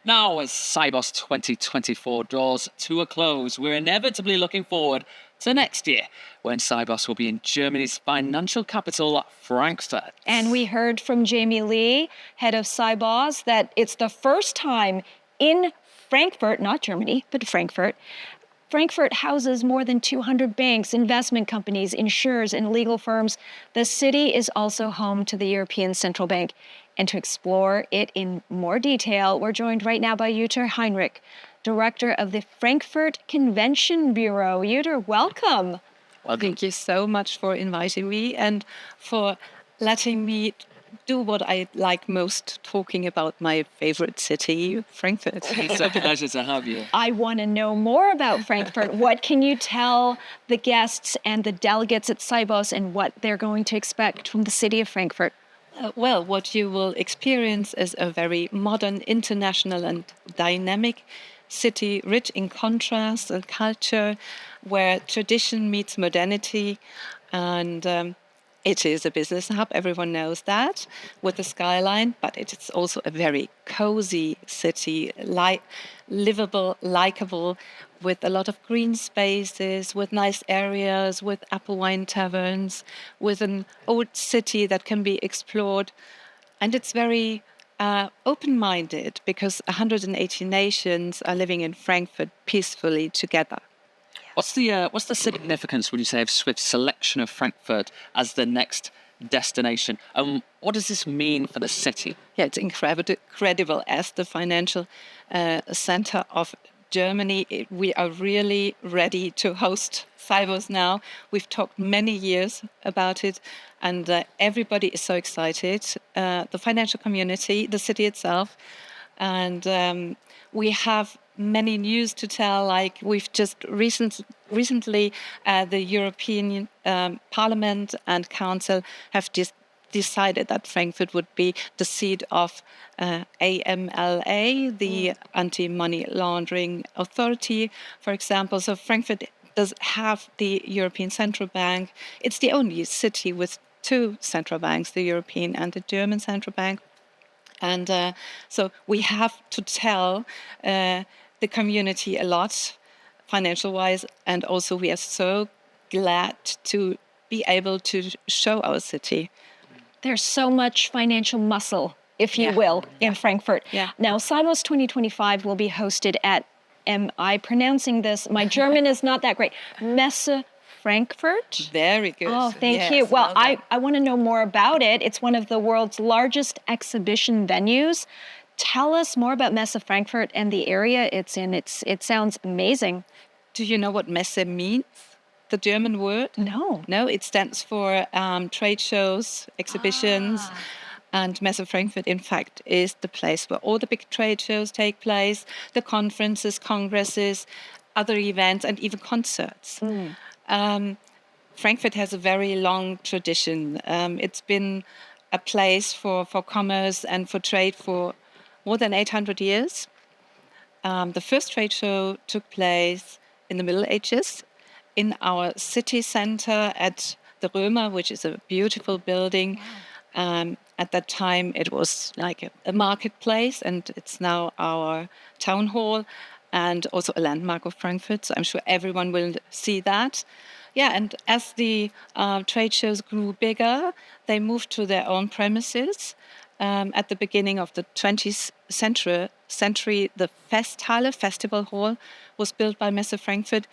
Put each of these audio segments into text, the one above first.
Now, as Sibos 2024 draws to a close, we're inevitably looking forward to next year, when Sibos will be in Germany's financial capital, Frankfurt. And we heard from Jamie Lee, head of Sibos, that it's the first time in Frankfurt, not Germany, but Frankfurt. Frankfurt houses more than 200 banks, investment companies, insurers, and legal firms. The city is also home to the European Central Bank. And to explore it in more detail, we're joined right now by Jutta Heinrich, director of the Frankfurt Convention Bureau. Jutta, welcome. Well, thank you so much for inviting me and for letting me do what I like most, talking about my favorite city, Frankfurt. It's a pleasure to have you. I want to know more about Frankfurt. What can you tell the guests and the delegates at Sibos and what they're going to expect from the city of Frankfurt? Well, what you will experience is a very modern, international and dynamic city, rich in contrast and culture, where tradition meets modernity. And it is a business hub, everyone knows that, with the skyline, but it is also a very cozy city, livable, likable, with a lot of green spaces, with nice areas, with apple wine taverns, with an old city that can be explored. And it's very open-minded, because 180 nations are living in Frankfurt peacefully together. What's the significance, would you say, of Swift's selection of Frankfurt as the next destination? What does this mean for the city? Yeah, it's incredible. As the financial center of Germany, we are really ready to host Sibos now. We've talked many years about it, and everybody is so excited. The financial community, the city itself, and we have many news to tell. Like we've just recently, the European Parliament and Council have just decided that Frankfurt would be the seat of AMLA, the Anti-Money Laundering Authority, for example. So Frankfurt does have the European Central Bank. It's the only city with two central banks, the European and the German Central Bank. And so we have to tell the community a lot, financial-wise, and also we are so glad to be able to show our city. There's so much financial muscle, if you will, in Frankfurt. Yeah. Now, Sibos 2025 will be hosted at, am I pronouncing this? My German is not that great. Messe Frankfurt? Very good. Oh, thank you. Well, I want to know more about it. It's one of the world's largest exhibition venues. Tell us more about Messe Frankfurt and the area it's in. It sounds amazing. Do you know what Messe means? The German word? No. No, it stands for trade shows, exhibitions. And Messe Frankfurt, in fact, is the place where all the big trade shows take place, the conferences, congresses, other events, and even concerts. Frankfurt has a very long tradition. It's been a place for commerce and for trade for more than 800 years. The first trade show took place in the Middle Ages in our city center at the Römer, which is a beautiful building. At that time, it was like a marketplace, and it's now our town hall and also a landmark of Frankfurt. So I'm sure everyone will see that. Yeah, and as the trade shows grew bigger, they moved to their own premises. At the beginning of the 20th century, the Festhalle, Festival Hall, was built by Messe Frankfurt.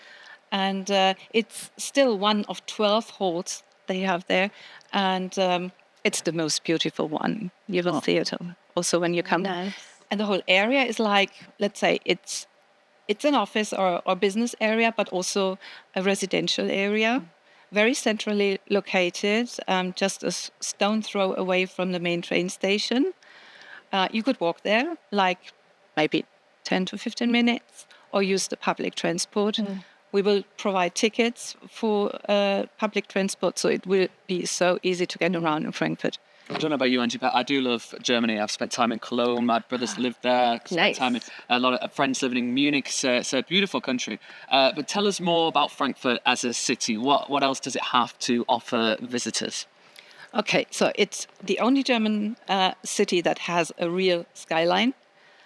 And it's still one of 12 halls they have there. And it's the most beautiful one. You will see it also when you come. Nice. And the whole area is like, let's say, it's an office or business area, but also a residential area. Very centrally located, just a stone throw away from the main train station. You could walk there, like maybe 10 to 15 minutes, or use the public transport. We will provide tickets for public transport, so it will be so easy to get around in Frankfurt. I don't know about you, Angie, but I do love Germany. I've spent time in Cologne. My brothers lived there. Nice. Time in, a lot of friends living in Munich. It's a beautiful country. But tell us more about Frankfurt as a city. What else does it have to offer visitors? Okay, so it's the only German city that has a real skyline.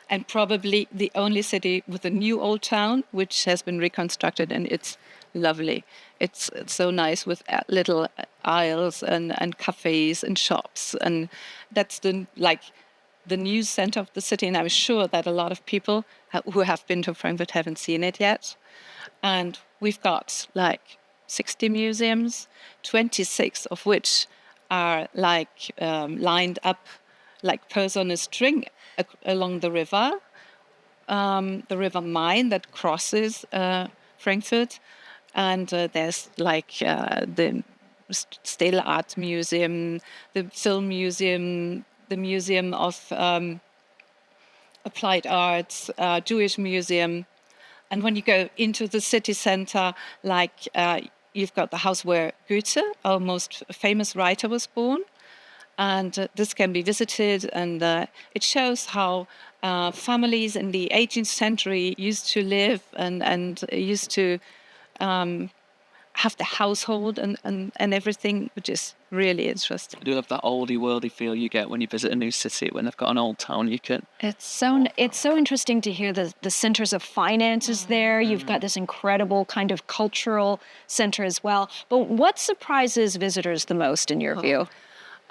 and probably the only city with a new old town, which has been reconstructed, and it's lovely. It's so nice with little aisles and cafes and shops, and that's the new center of the city. And I'm sure that a lot of people who have been to Frankfurt haven't seen it yet. And we've got like 60 museums, 26 of which are lined up like pairs on a string along the River Main that crosses Frankfurt. And there's the Still Art Museum, the Film Museum, the Museum of Applied Arts, Jewish Museum. And when you go into the city center, you've got the house where Goethe, our most famous writer, was born. And this can be visited, and it shows how families in the 18th century used to live and used to have the household and everything, which is really interesting. I do love that oldie worldy feel you get when you visit a new city. When they've got an old town, you can. It's so interesting to hear the centers of finances there. You've got this incredible kind of cultural center as well. But what surprises visitors the most in your view?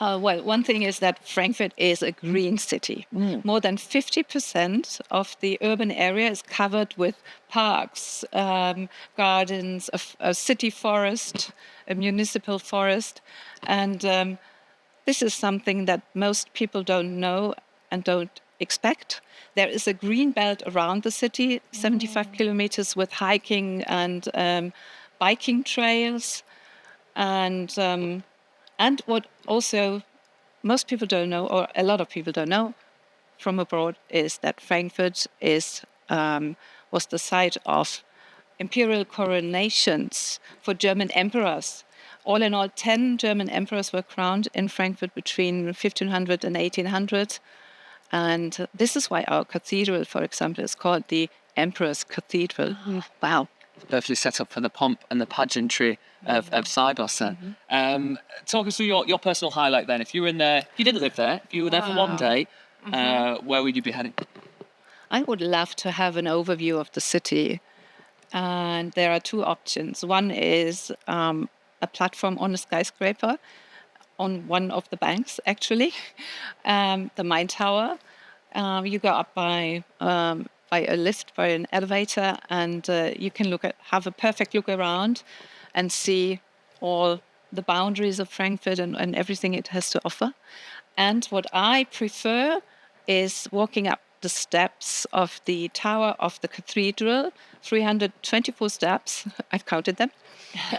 Well, one thing is that Frankfurt is a green city. More than 50% of the urban area is covered with parks, gardens, a city forest, a municipal forest. And this is something that most people don't know and don't expect. There is a green belt around the city, 75 kilometers with hiking and biking trails. And what also most people don't know, or a lot of people don't know from abroad, is that Frankfurt was the site of imperial coronations for German emperors. All in all, 10 German emperors were crowned in Frankfurt between 1500 and 1800. And this is why our cathedral, for example, is called the Emperor's Cathedral. Wow. Perfectly set up for the pomp and the pageantry of Sibos then. Talk us through your personal highlight then. If you were in there, if you didn't live there, if you were there for one day, where would you be heading? I would love to have an overview of the city. And there are two options. One is a platform on a skyscraper on one of the banks, actually, the Main Tower. You go up by a lift, by an elevator, and you can have a perfect look around and see all the boundaries of Frankfurt and everything it has to offer. And what I prefer is walking up the steps of the tower of the cathedral, 324 steps, I've counted them.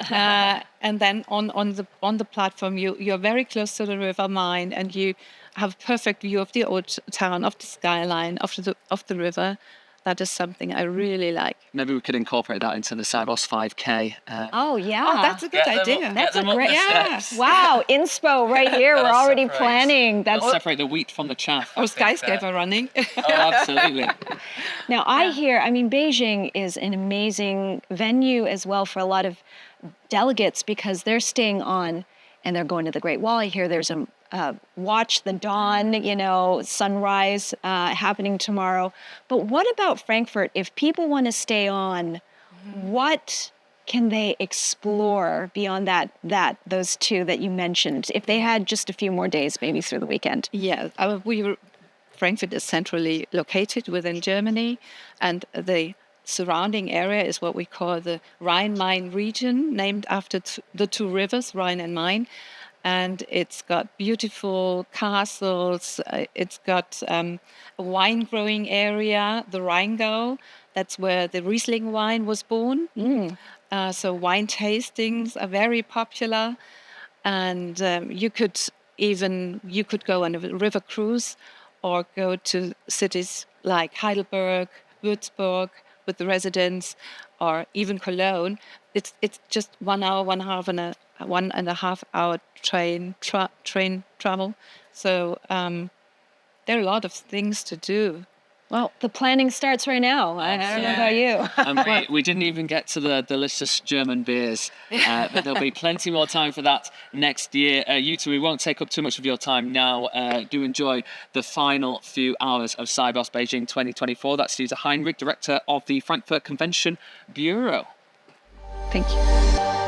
And then on the platform, you're very close to the River Main, and you have a perfect view of the old town, of the skyline, of the river. That is something I really like. Maybe we could incorporate that into the Sibos 5K. Oh, yeah. Oh, that's a good idea. That's a great... Wow, inspo right here. We're already planning. That'll separate the wheat from the chaff. Or skyscraper running. Oh, absolutely. Now, Beijing is an amazing venue as well for a lot of delegates because they're staying on and they're going to the Great Wall. I hear there's a watch the dawn, sunrise happening tomorrow. But what about Frankfurt? If people want to stay on, what can they explore beyond those two that you mentioned? If they had just a few more days, maybe through the weekend. Yeah, Frankfurt is centrally located within Germany, and the surrounding area is what we call the Rhine-Main region, named after the two rivers, Rhine and Main. And it's got beautiful castles. It's got a wine-growing area, the Rheingau. That's where the Riesling wine was born. So wine tastings are very popular. And you could go on a river cruise or go to cities like Heidelberg, Würzburg with the residents, or even Cologne. It's just 1 hour, 1.5 hour train travel. So there are a lot of things to do Well, the planning starts right now. I don't know about you. And we didn't even get to the delicious German beers, but there'll be plenty more time for that next year. You two, we won't take up too much of your time now. Do enjoy the final few hours of Sibos Beijing 2024. That's Jutta Heinrich, Director of the Frankfurt Convention Bureau. Thank you.